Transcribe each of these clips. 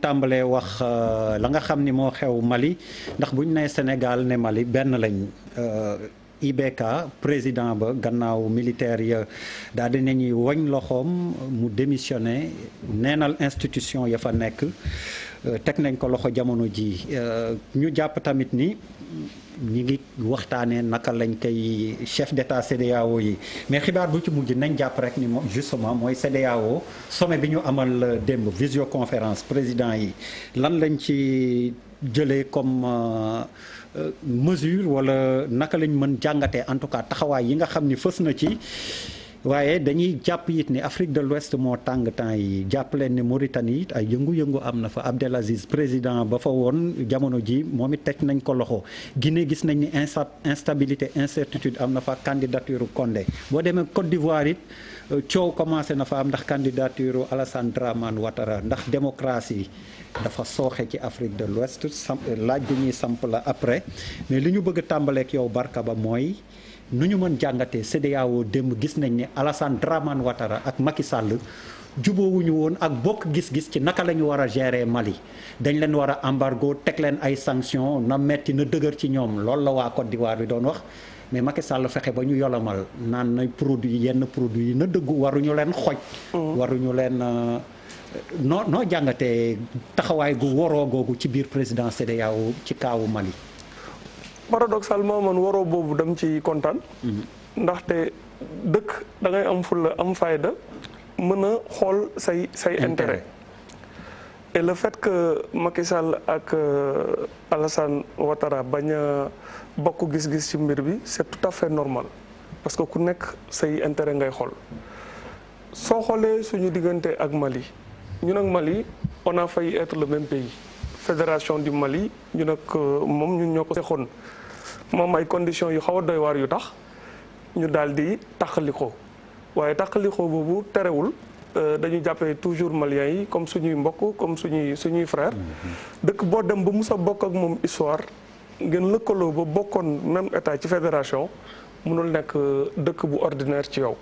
tàmbalee wax la nga xam ni moo xew Mali ndax buñ nee Sénégal ne Mali benn lañ IBK président ba gannaaw militaire ya daal di nañuy wañ loxoom mu démissionné neenal institution ya fa nekk teg nañ ko loxo jamono ji ñu jàpp tamit ni ñi ngi waxtaanee naka lañ koy chef d'état CEDEAO yi mais xibaar bu ci mujj nañ jàpp rek ni moom justement mooy CEDEAO sommet bi ñu amal démb visioconférence président yi lan lañ ci jëlee comme mesure wala naka lañ mën jàngatee en tout cas taxawaay yi nga xam ni fës na ci waaye dañuy jàpp it ni Afrique de l'Ouest moo tàng temps yi jàpp leen ni Mauritanie it ay yëngu-yëngu am na fa Abdelaziz président ba fa woon jamono ji moom it teg nañ ko loxo Guinée gis nañ ni instabilité incertitude am na fa candidature Condé boo demee Côte d'Ivoire it coow commencé na fa am ndax candidature Alassane Dramane Ouattara ndax démocratie dafa sooxe ci Afrique de l'Ouest laaj bu ñuy samp la après mais li ñu bëgg a tàmbaleek yow Barka Ba mooy nu ñu mën jàngatee CEDEAO démb gis nañ ni Alassane Dramane Ouattara ak Macky Sall jubóowuñu woon ak bokk gis-gis ci naka la ñu war a gérer Mali dañ leen war a embargo teg leen ay sanctions na metti na dëgër ci ñoom loolu la waa Côte d'Ivoire bi doon wax mais Macky Sall fexe ba ñu yolomal naan na produit yenn produit yi na dëggu waruñu leen xoj waruñu leen noo jàngatee taxawaay gu woroo googu ci biir président CEDEAO ci kaawu Mali. Paradoxalement man waroo boobu dem ci kontaan. ndaxte dëkk da ngay am fulla am fayda mën a xool say intérêt. et le fait que Macky Sall ak Alassane Ouattara bañ a bokk gis-gis ci mbir bi c'est tout à fait normal parce que ku nekk say intérêt ngay xool soo xoolee suñu diggante ak Mali ñun ak Mali on a failli être le même pays fédération du Mali ñun ak moom ñun ñoo ko sexoon moom ay conditions yu xaw a doy waar yu tax ñu daal di tàqalikoo waaye tàqalikoo boobu terewul dañu jàppee toujours maliens yi comme suñuy mbokk comme suñuy frère dëkk boo dem ba mus a bokk ak moom histoire ngeen lëkkaloo ba bokkoon même état ci fédération mënul nekk dëkk bu ordinaire ci yow.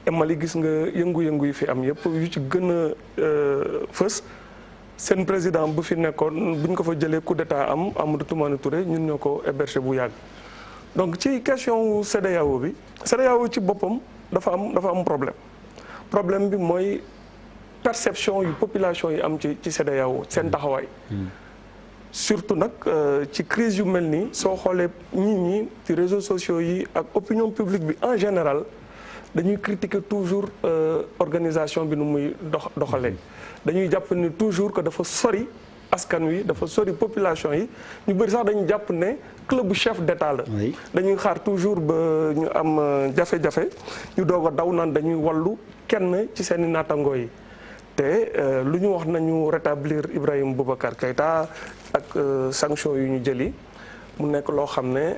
et Mali gis nga yëngu-yëngu yi fi am yëpp yu ci gën a fës seen président bu fi nekkoon bu ñu ko fa jëlee coup d'état am Amadou Toumani Touré ñun ñoo ko hébergé bu yàgg. donc ci question CEDEAO bi CEDEAO ci boppam dafa am problème bi mooy perception yu population yi am ci CEDEAO seen taxawaay. surtout nag ci crise yu mel nii soo xoolee nit ñi ci réseaux sociaux yi ak opinion publique bi en général dañuy critiquer toujours organisation bi nu muy doxalee. dañuy jàpp ni toujours que dafa sori askan wi dafa sori population yi ñu bëri sax dañu jàpp ne club bu chef d'état la. dañuy xaar toujours ba ñu am jafe-jafe ñu doog a daw naan dañuy wallu kenn ci seeni naatangoo yi. te lu ñu wax nañu rétablir Ibrahima Boubacar Keïta ak sanction yu ñu jëli mu nekk loo xam ne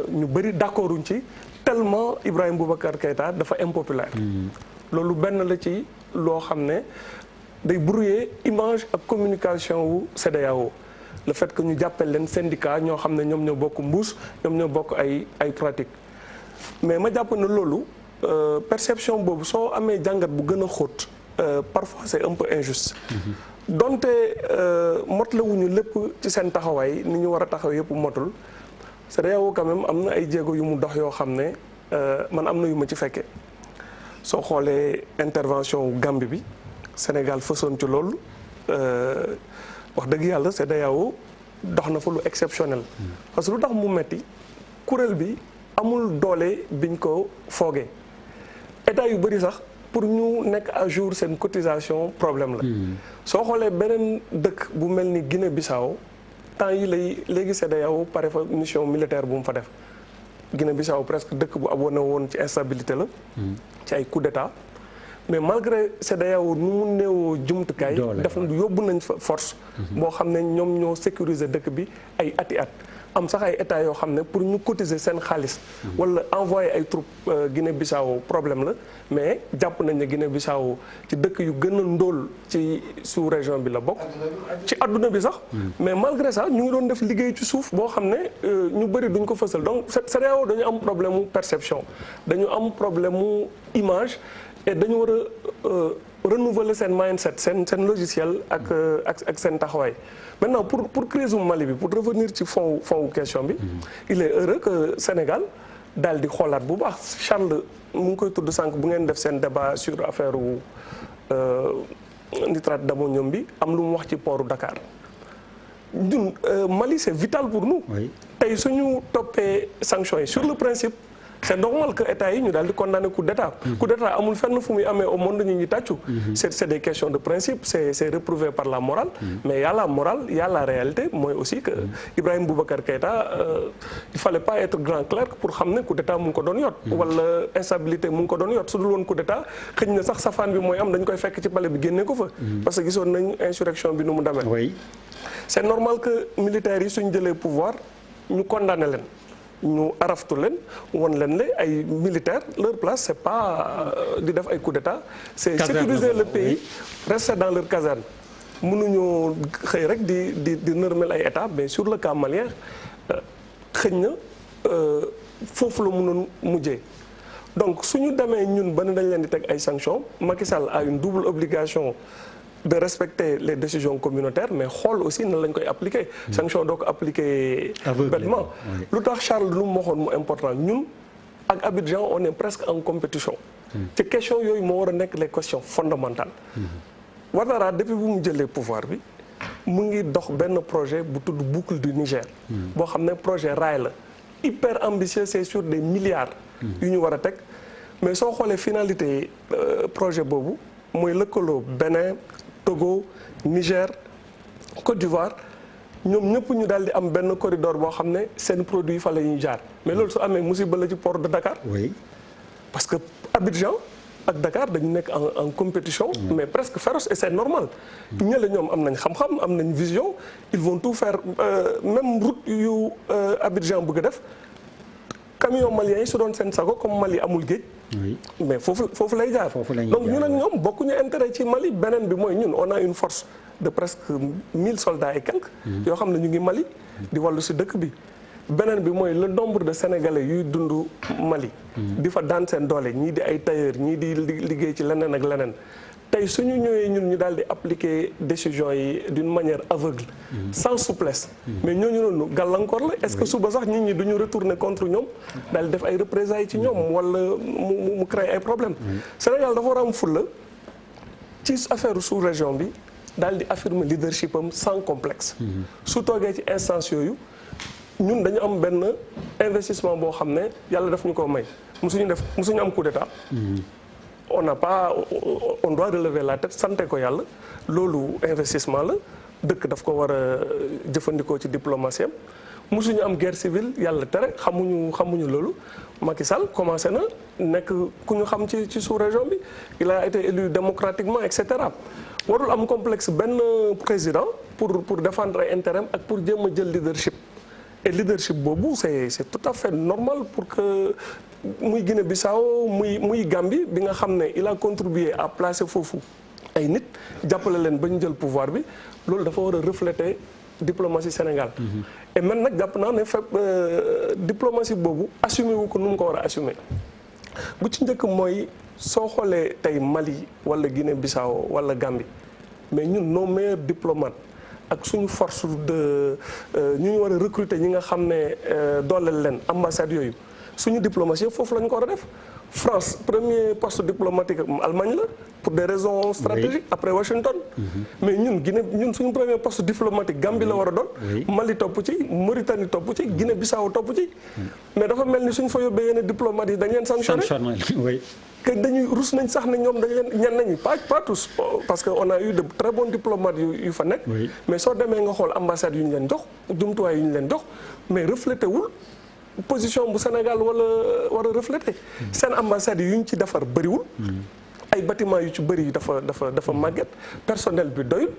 ñu bëri d'accorduñ ci tellement Ibrahima Boubacar Keïta dafa impopulaire. loolu benn la ci loo xam ne day brouiller image ak communication wu CEDEAO le fait que ñu jàppale leen syndicat ñoo xam ne ñoom ñoo bokk mbuus ñoom ñoo bokk ay pratique mais ma jàpp ne loolu perception boobu soo amee jàngat bu gën a xóot. Parfois c'est un peu injuste. donte motle wuñu lépp ci seen taxawaay ni ñu war a taxaw yëpp motul CEDEAO quand même am na ay jéego yu mu dox yoo xam ne man am na yu ma ci fekkee soo xoolee intervention wu Gambie bi Sénégal fësoon ci loolu wax dëgg yàlla CEDEAO dox na fa lu exceptionnel. parce que lu tax mu metti kuréel bi amul doole biñ ko foogee état yu bëri sax. pour ñu nekk à jour seen cotisation problème la. soo xoolee beneen dëkk bu mel ni Guinée-Bissau temps yi léegi CEDEAO pare fa mission militaire bu mu fa def Guinée-Bissau presque dëkk bu abonné woon ci instabilité la. ci ay coup d'état mais malgré CEDEAO nu mu néewoo jumtukaay. def na yóbbu nañ fa force. boo xam ne ñoom ñoo sécuriser dëkk bi ay ati at. am sax ay état yoo xam ne pour ñu cotiser seen xaalis wala envoyer ay troupes Guinée-Bissau problème la mais jàpp nañ ne Guinée-Bissau ci dëkk yu gën a ndóol ci sous-région bi la bokk ci adduna bi sax mais malgré ça ñu ngi doon def liggéey ci suuf boo xam ne ñu bëri duñ ko fësal donc CEDEAO dañu am problème mu perception dañu am problème mu image et dañu war a renouveler seen mindset seen logiciel ak seen taxawaay. Maintenant pour crise Mali bi pour revenir ci fond question bi. il est heureux que Sénégal daal di xoolaat bu baax Charles mu ngi koy tudd sànq bu ngeen def seen débat sur affaire nitrate d'ammonium bi am lu mu wax ci portu Dakar. ñun Mali c'est vital pour nous. tey suñu toppee sanctions yi sur le principe c'est normal que état yi ñu daal di condamner coup d'état. coup d'état amul fenn fu muy amee au monde ñu tàccu. c'est des questions de principe c'est réprouvé par la morale. mais y a la morale y a la réalité mooy aussi que Ibrahima Boubacar Keïta il fallait pas être grand clerc pour xam ne coup d'état mu ngi ko doon yot. wala instabilité mu ngi ko doon yot su dul woon coup d'état xëy na sax safaan bi mooy am dañ koy fekk ci palais bi génne ko fa. parce que gisoon nañ insurrection bi nu mu demee. oui c'est normal que militaires yi suñ jëlee pouvoir ñu condamné leen. ñu araftu leen won leen ne ay militaires leur place c'est pas di def ay coup d'état c'est sécuriser le pays rester dans leur caserne mënuñoo xëy rek di nërmel ay état mais sur le cas malien xëy na foofu la mënoon mujjee donc suñu demee ñun ba ne dañ leen di teg ay sanctions Macky Sall a une double obligation de respecter les décisions communautaires mais xool aussi nan lañ koy appliquer. sanction doo ko appliquer bêtement. lu tax Charles lu mu waxoon mu important ñun ak Abidjan on est presque en compétition. ci question yooyu moo war a nekk les questions fondamentales. Ouattara depuis bu mu jëlee pouvoir bi mu ngi dox benn projet bu tudd boucle du Niger. boo xam ne projet rail la hyper ambitieux c'est sur des milliards. yu ñu war a teg mais soo xoolee finalité projet boobu mooy lëkkaloo Bénin. Togo Niger Côte d'Ivoire ñoom ñëpp ñu daal di am benn corridor boo xam ne seen produit fa la ñuy jaar mais loolu su amee musiba la ci port de Dakar. oui parce que Abidjan ak Dakar dañu nekk en compétition. mais presque féroce et c'est normal. ñële ñoom am nañ xam-xam am nañ vision ils vont tout faire même route yu Abidjan bëgg a def camion malien yi su doon seen sago comme Mali amul géej. oui mais foofu lay jaar. donc ñun ak ñoom bokkuñu intérêt ci Mali beneen bi mooy ñun on a une force de presque 1000 soldats et quelques. yoo xam ne ñu ngi Mali. di wàllu si dëkk bi. beneen bi mooy le nombre de sénégalais yuy dund Mali. di fa daan seen doole ñii di ay tailleurs ñii di liggéey ci leneen ak leneen. tey suñu ñëwee ñun ñu daal di appliquer décisions yi d'une manière aveugle. sans souplesse. mais ñooñu noonu gàllankoor la est-ce que suba sax nit ñi duñu retourner contre ñoom daal di def ay représailles ci ñoom wala mu créer ay problèmes. Sénégal dafa war a am fulla ci affaire sous-région bi daal di affirmer leadership am sans complexe. su toogee ci instance yooyu ñun dañu am benn investissement boo xam ne yàlla daf ñu ko may musuñu am coup d'état. on n'a pas on doit relever la tête sante ko yàlla loolu investissement la dëkk daf ko war a jëfandikoo ci diplomatie am musuñu am guerre civile yàlla tere xamuñu loolu Macky Sall commencé na nekk ku ñu xam ci sous-région bi il a été élu démocratiquement et cetera warul am complexe benn président pour défendre ay intérêt ak pour jéem a jël leadership et leadership boobu c'est tout à fait normal pour que muy Guinée-Bissau muy Gambie bi nga xam ne il a contribué à placer foofu ay nit jàppale leen ba ñu jël pouvoir bi loolu dafa war a refléter diplomatie Sénégal. et man nag jàpp naa ne diplomatie boobu assumer wu ko nu mu ko war a assumer bu ci njëkk mooy soo xoolee tey Mali wala Guinée-Bissau wala Gambie mais ñun nos meilleurs diplomates ak suñu force de ñu war a recruter ñi nga xam ne dooleel leen ambassades yooyu. suñu diplomatie foofu la ñu ko war a def France premier poste diplomatique Allemagne la pour des raisons stratégiques après Washington. mais ñun suñu premier poste diplomatique Gambie la war a doon. Mali topp ci Mauritanie topp ci Guinée-Bissau topp ci. mais dafa mel ni suñ fa yóbbee yenn diplomates yi dañ leen sanctionné. que dañuy rus nañ sax ne ñoom dañ leen ñenn nañu pas tous parce que on a eu de très bons diplomates yu fa nekk. mais soo demee nga xool ambassades yu ñu leen jox jumtuwaay yu ñu leen jox mais reflété wul. position bu Sénégal war a refléter seen ambassades yi yu ñu ci defar bëriwul ay bâtiments yu ci bëri dafa màgget personnel bi doyul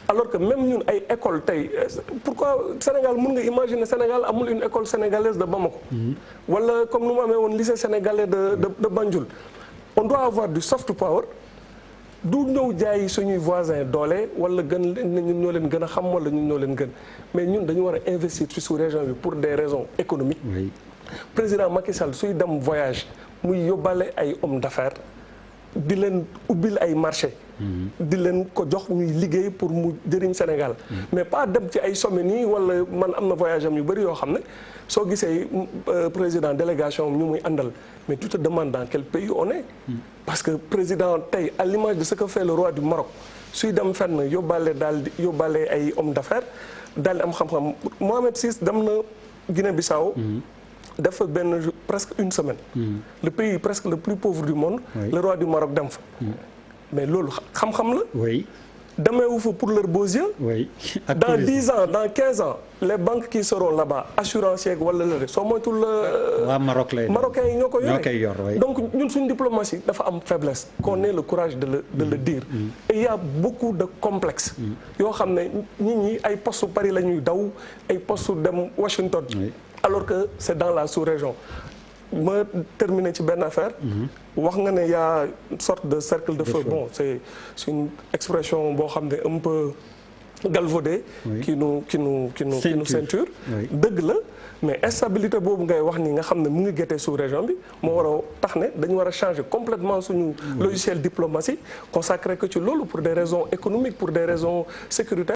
alors que même ñun ay école tey pourquoi Sénégal mun nga imaginer Sénégal amul une école sénégalaise de Bamako wala comme nu mu amee woon lycée sénégalais de Banjul on doit avoir du soft power du ñëw jaay suñuy voisins doole wala gën ñun ñoo leen gën a xam wala ñun ñoo leen gën mais ñun dañu war a investir ci sous-région bi pour des raisons économiques. président Macky Sall suy dem voyage muy yóbbaale ay hommes d'affaires di leen ubbil ay marché di leen ko jox ñuy liggéey pour mu jëriñ Sénégal mais pas dem ci ay sommet nii wala man am na voyage am yu bëri yoo xam ne soo gisee président délégation ñu muy àndal mais tu te demandes dans quel pays on est parce que président tey à l'image de ce que fait le roi du Maroc suy dem fenn yóbbaale ay hommes d'affaires daal di am xam-xam Mohamed VI dem na Guinée-Bissau dafa presque une semaine le pays presque le plus pauvre du monde le roi du Maroc dem fa mais loolu xam-xam la demeewu fa pour leurs beaux yeux dans 10 ans dans 15 ans les banques qui seront là-bas assurances wala la soo moytul waa Marocains yi ñoo ko yore donc ñun suñu diplomatie dafa am faiblesse qu'on ait le courage de le dire et il y a beaucoup de complexes yoo xam ne nit ñi ay poste Paris la ñuy daw ay poste dem Washington alors que c'est dans la sous-région ma terminer ci benn affaire wax nga ne y a une sorte de cercle de feu bon c'est une expression boo xam ne un peu galvaudée qui nous ceinture dëgg la mais instabilité boobu ngay wax ni nga xam ne mu ngi géttee sous-région bi moo war a tax ne dañu war a changer complètement suñu logiciel diplomatie consacré que ci loolu pour des raisons économiques pour des raisons sécuritaires